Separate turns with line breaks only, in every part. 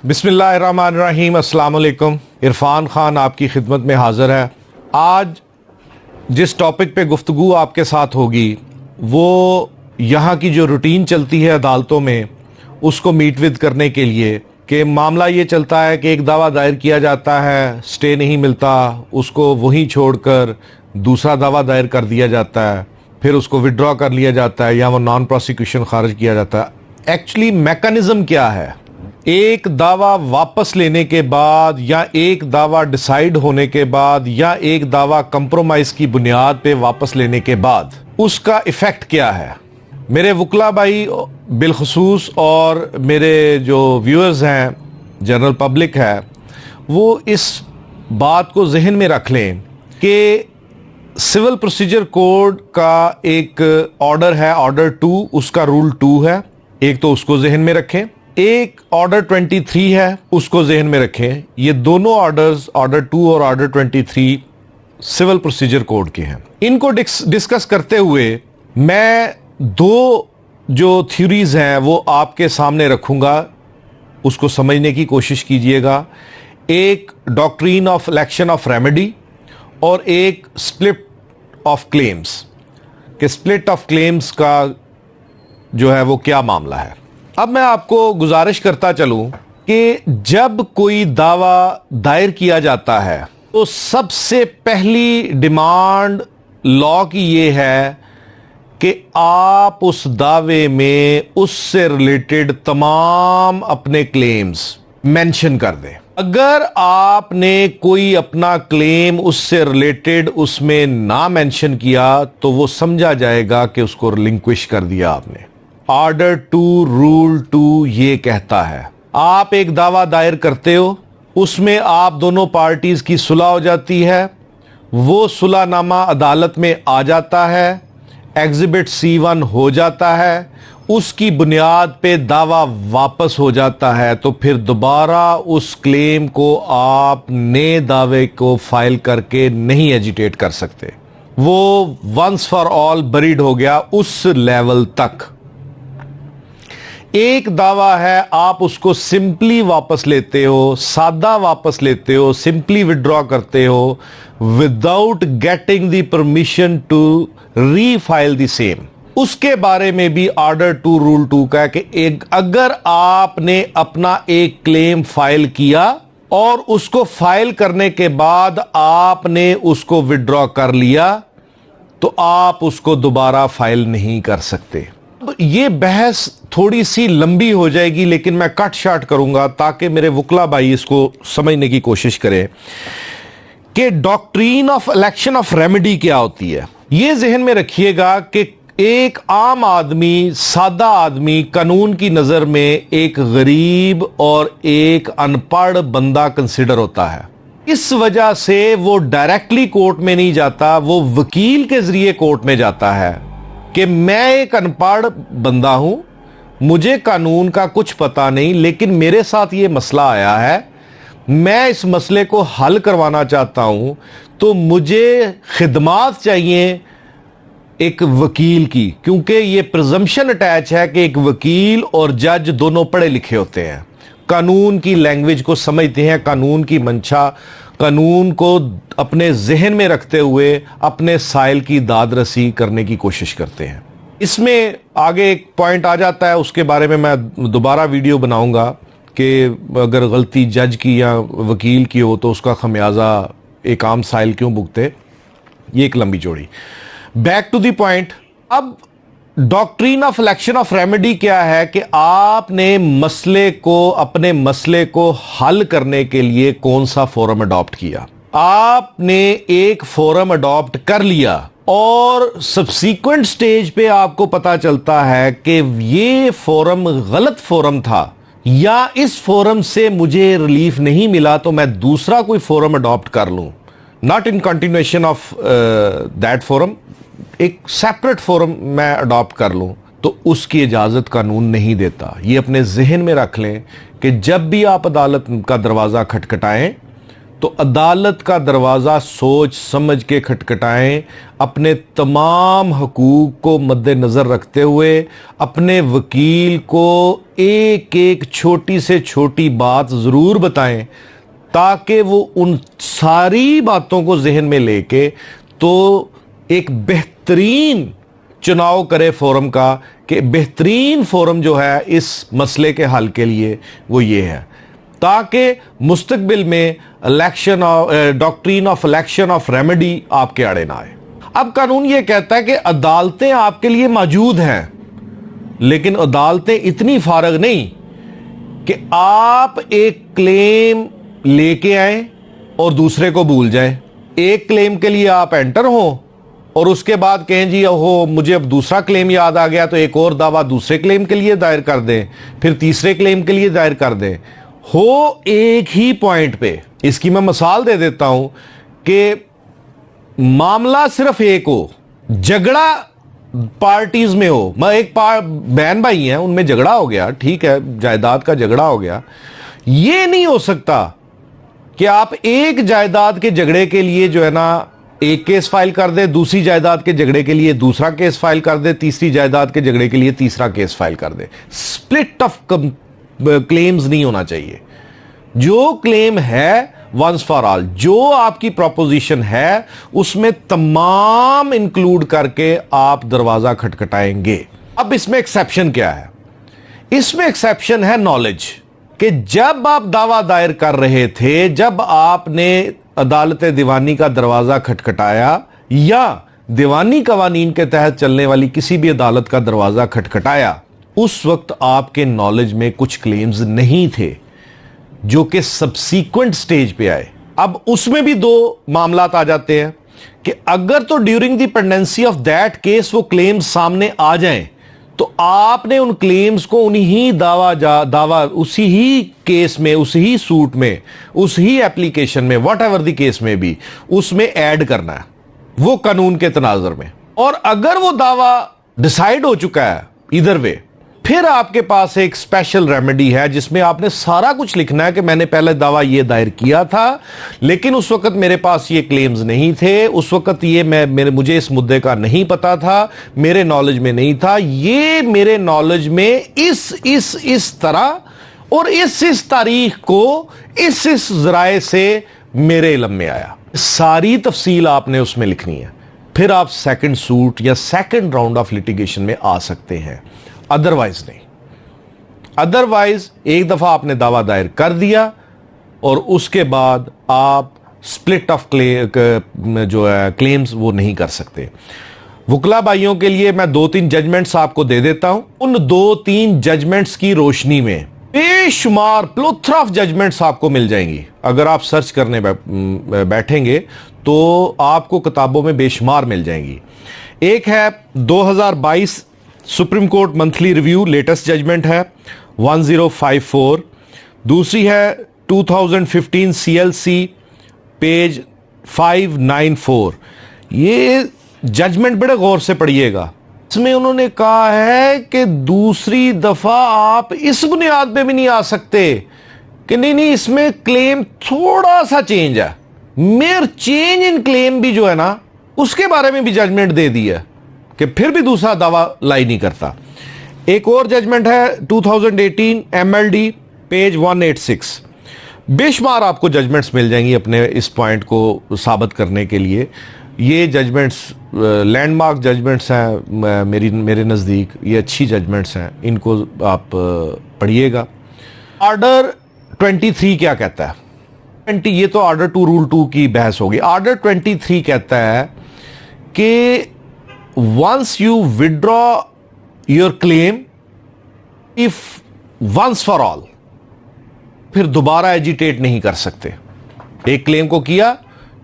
बिस्मिल्लाहिर्रहमानिर्रहीम। अस्सलाम वालेकुम। इरफान खान आपकी खिदमत में हाजिर है। आज जिस टॉपिक पे गुफ्तगू आपके साथ होगी वो यहाँ की जो रूटीन चलती है अदालतों में उसको मीट विद करने के लिए कि मामला ये चलता है कि एक दावा दायर किया जाता है, स्टे नहीं मिलता, उसको वहीं छोड़कर दूसरा दावा दायर कर दिया जाता है, फिर उसको विड्रॉ कर लिया जाता है या वो नॉन प्रोसिक्यूशन खारिज किया जाता है। एक्चुअली मैकेनिज्म क्या है? एक दावा वापस लेने के बाद या एक दावा डिसाइड होने के बाद या एक दावा कंप्रोमाइज की बुनियाद पे वापस लेने के बाद उसका इफेक्ट क्या है? मेरे वकला भाई बिलखसूस और मेरे जो व्यूअर्स हैं, जनरल पब्लिक है, वो इस बात को जहन में रख लें कि सिविल प्रोसीजर कोड का एक ऑर्डर है, ऑर्डर 2, उसका रूल 2 है, एक तो उसको जहन में रखें। एक ऑर्डर 23 है, उसको जहन में रखें। ये दोनों ऑर्डर्स, ऑर्डर 2 और ऑर्डर 23 सिविल प्रोसीजर कोड के हैं। इनको डिस्कस करते हुए मैं दो जो थ्योरीज हैं वो आपके सामने रखूंगा, उसको समझने की कोशिश कीजिएगा। एक doctrine of election of remedy और एक स्प्लिट ऑफ क्लेम्स, कि स्प्लिट ऑफ क्लेम्स का जो है वो क्या मामला है। अब मैं आपको गुजारिश करता चलूं कि जब कोई दावा दायर किया जाता है तो सबसे पहली डिमांड लॉ की ये है कि आप उस दावे में उससे रिलेटेड तमाम अपने क्लेम्स मेंशन कर दें। अगर आपने कोई अपना क्लेम उससे रिलेटेड उसमें ना मेंशन किया तो वो समझा जाएगा कि उसको रिलिंक्विश कर दिया आपने। ऑर्डर 2 रूल 2 ये कहता है, आप एक दावा दायर करते हो, उसमें आप दोनों पार्टीज की सुलह हो जाती है, वो सुलहनामा अदालत में आ जाता है, एग्जिबिट C1 हो जाता है, उसकी बुनियाद पे दावा वापस हो जाता है, तो फिर दोबारा उस क्लेम को आप नए दावे को फाइल करके नहीं एजिटेट कर सकते। वो वंस फॉर ऑल बरीड हो गया उस लेवल तक। एक दावा है, आप उसको सिंपली वापस लेते हो, सादा वापस लेते हो, सिंपली विड्रॉ करते हो without getting the permission to refile the same. उसके बारे में भी ऑर्डर 2 रूल 2 का है कि एक अगर आपने अपना एक क्लेम फाइल किया और उसको फाइल करने के बाद आपने उसको विड्रॉ कर लिया तो आप उसको दोबारा फाइल नहीं कर सकते। ये बहस थोड़ी सी लंबी हो जाएगी लेकिन मैं कट शार्ट करूंगा ताकि मेरे वकला भाई इसको समझने की कोशिश करें कि doctrine of election of remedy क्या होती है। ये जहन में रखिएगा कि एक आम आदमी, सादा आदमी कानून की नजर में एक गरीब और एक अनपढ़ बंदा कंसिडर होता है। इस वजह से वो डायरेक्टली कोर्ट में नहीं जाता, वो वकील के जरिए कोर्ट में जाता है कि मैं एक अनपढ़ बंदा हूं, मुझे कानून का कुछ पता नहीं, लेकिन मेरे साथ ये मसला आया है, मैं इस मसले को हल करवाना चाहता हूं, तो मुझे खिदमात चाहिए एक वकील की, क्योंकि ये प्रिजम्पशन अटैच है कि एक वकील और जज दोनों पढ़े लिखे होते हैं, कानून की लैंग्वेज को समझते हैं, कानून की मंशा, कानून को अपने जहन में रखते हुए अपने साइल की दाद रसी करने की कोशिश करते हैं। इसमें आगे एक पॉइंट आ जाता है, उसके बारे में मैं दोबारा वीडियो बनाऊंगा कि अगर गलती जज की या वकील की हो तो उसका खमियाजा एक आम साइल क्यों भुगते। ये एक लंबी चौड़ी। Back to the point. अब doctrine of election of remedy क्या है कि आपने मसले को, अपने मसले को हल करने के लिए कौन सा फोरम अडॉप्ट किया। आपने एक फोरम अडॉप्ट कर लिया और सब्सीक्वेंट स्टेज पे आपको पता चलता है कि ये फोरम गलत फोरम था या इस फोरम से मुझे रिलीफ नहीं मिला तो मैं दूसरा कोई फोरम अडॉप्ट कर लूं, not in continuation of that forum, एक सेपरेट फोरम मैं अडॉप्ट कर लूं, तो उसकी इजाजत कानून नहीं देता। ये अपने जहन में रख लें कि जब भी आप अदालत का दरवाजा खटखटाएं तो अदालत का दरवाज़ा सोच समझ के खटखटाएं, अपने तमाम हकूक़ को मद्देनज़र रखते हुए अपने वकील को एक एक छोटी से छोटी बात ज़रूर बताएं, ताकि वो उन सारी बातों को जहन में लेके तो एक बेहतरीन चुनाव करे फोरम का, कि बेहतरीन फोरम जो है इस मसले के हल के लिए वो ये है, ताकि मुस्तकबिल में election doctrine of election of remedy आपके आड़े ना आए। अब कानून ये कहता है कि अदालतें आपके लिए मौजूद हैं, लेकिन अदालतें इतनी फारग नहीं कि आप एक क्लेम लेके आए और दूसरे को भूल जाएं। एक क्लेम के लिए आप एंटर हो और उसके बाद कहें जी हो मुझे अब दूसरा क्लेम याद आ गया तो एक और दावा दूसरे क्लेम के लिए दायर कर दें, फिर तीसरे क्लेम के लिए दायर कर दें, हो एक ही पॉइंट पे। इसकी मैं मिसाल दे देता हूं कि मामला सिर्फ एक हो, झगड़ा पार्टीज में हो, मैं एक बहन भाई हैं उनमें झगड़ा हो गया, ठीक है, जायदाद का झगड़ा हो गया, ये नहीं हो सकता कि आप एक जायदाद के झगड़े के लिए जो है ना एक केस फाइल कर दे, दूसरी जायदाद के झगड़े के लिए दूसरा केस फाइल कर दे, तीसरी जायदाद के झगड़े के लिए तीसरा केस फाइल कर दे। स्प्लिट ऑफ क्लेम्स नहीं होना चाहिए। जो क्लेम है वंस फॉर ऑल, जो आपकी प्रोपोजिशन है उसमें तमाम इंक्लूड करके आप दरवाजा खटखटाएंगे। अब इसमें एक्सेप्शन क्या है? इसमें एक्सेप्शन है नॉलेज, कि जब आप दावा दायर कर रहे थे, जब आपने अदालत दीवानी का दरवाजा खटखटाया या दीवानी कवानीन के तहत चलने वाली किसी भी अदालत का दरवाजा खटखटाया, उस वक्त आपके नॉलेज में कुछ क्लेम्स नहीं थे जो कि सबसीक्वेंट स्टेज पे आए। अब उसमें भी दो मामलात आ जाते हैं कि अगर तो during the pendency of that case वो क्लेम्स सामने आ जाएं, तो आपने उन क्लेम्स को उन्हीं दावा उसी ही केस में, उसी ही सूट में, उसी ही एप्लीकेशन में, वट एवर द केस में भी, उसमें ऐड करना है वो कानून के तनाजर में। और अगर वो दावा डिसाइड हो चुका है इधर वे, फिर आपके पास एक स्पेशल रेमेडी है जिसमें आपने सारा कुछ लिखना है कि मैंने पहले दावा ये दायर किया था, लेकिन उस वक्त मेरे पास ये क्लेम्स नहीं थे, उस वक्त ये मुझे इस मुद्दे का नहीं पता था, मेरे नॉलेज में नहीं था, ये मेरे नॉलेज में इस तरह और इस तारीख को इस जराए से मेरे इल्म में आया। सारी तफसील आपने उसमें लिखनी है, फिर आप सेकंड सूट या सेकंड राउंड ऑफ लिटिगेशन में आ सकते हैं, अदरवाइज नहीं। अदरवाइज एक दफा आपने दावा दायर कर दिया और उसके बाद आप स्प्लिट ऑफ जो है क्लेम्स वो नहीं कर सकते। वकला भाइयों के लिए मैं 2-3 जजमेंट्स आपको दे देता हूं। उन 2-3 जजमेंट्स की रोशनी में बेशुमार प्लोथरा ऑफ जजमेंट्स आपको मिल जाएंगी। अगर आप सर्च करने बैठेंगे तो आपको किताबों में बेशुमार मिल जाएंगी। एक है 2022 Supreme Court monthly review, latest judgement है 1054। दूसरी है 2015 CLC पेज 594। ये जजमेंट बड़े गौर से पढ़िएगा। इसमें उन्होंने कहा है कि दूसरी दफा आप इस बुनियाद पे भी नहीं आ सकते कि नहीं इसमें क्लेम थोड़ा सा चेंज है, मेयर चेंज इन क्लेम भी जो है ना उसके बारे में भी जजमेंट दे दी है कि फिर भी दूसरा दावा लाई नहीं करता। एक और जजमेंट है 2018 MLD पेज 186। बेशुमार आपको जजमेंट्स मिल जाएंगी अपने इस पॉइंट को साबित करने के लिए। ये जजमेंट्स लैंडमार्क जजमेंट्स हैं मेरे नज़दीक, ये अच्छी जजमेंट्स हैं, इनको आप पढ़िएगा। ऑर्डर 23 क्या कहता है? ये तो ऑर्डर 2 रूल 2 की बहस होगी। ऑर्डर 23 कहता है कि once you withdraw your claim, if once for all, फिर दोबारा एजिटेट नहीं कर सकते। एक क्लेम को किया,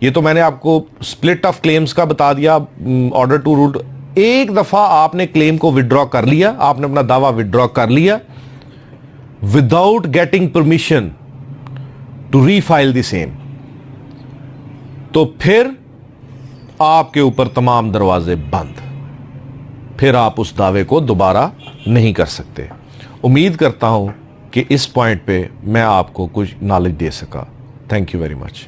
ये तो मैंने आपको स्प्लिट ऑफ क्लेम्स का बता दिया, ऑर्डर 2 रूल। एक दफा आपने क्लेम को विड्रॉ कर लिया, आपने अपना दावा विड्रॉ कर लिया without getting permission to refile the same, तो फिर आपके ऊपर तमाम दरवाजे बंद, फिर आप उस दावे को दोबारा नहीं कर सकते। उम्मीद करता हूं कि इस पॉइंट पे मैं आपको कुछ नॉलेज दे सका। Thank you very much.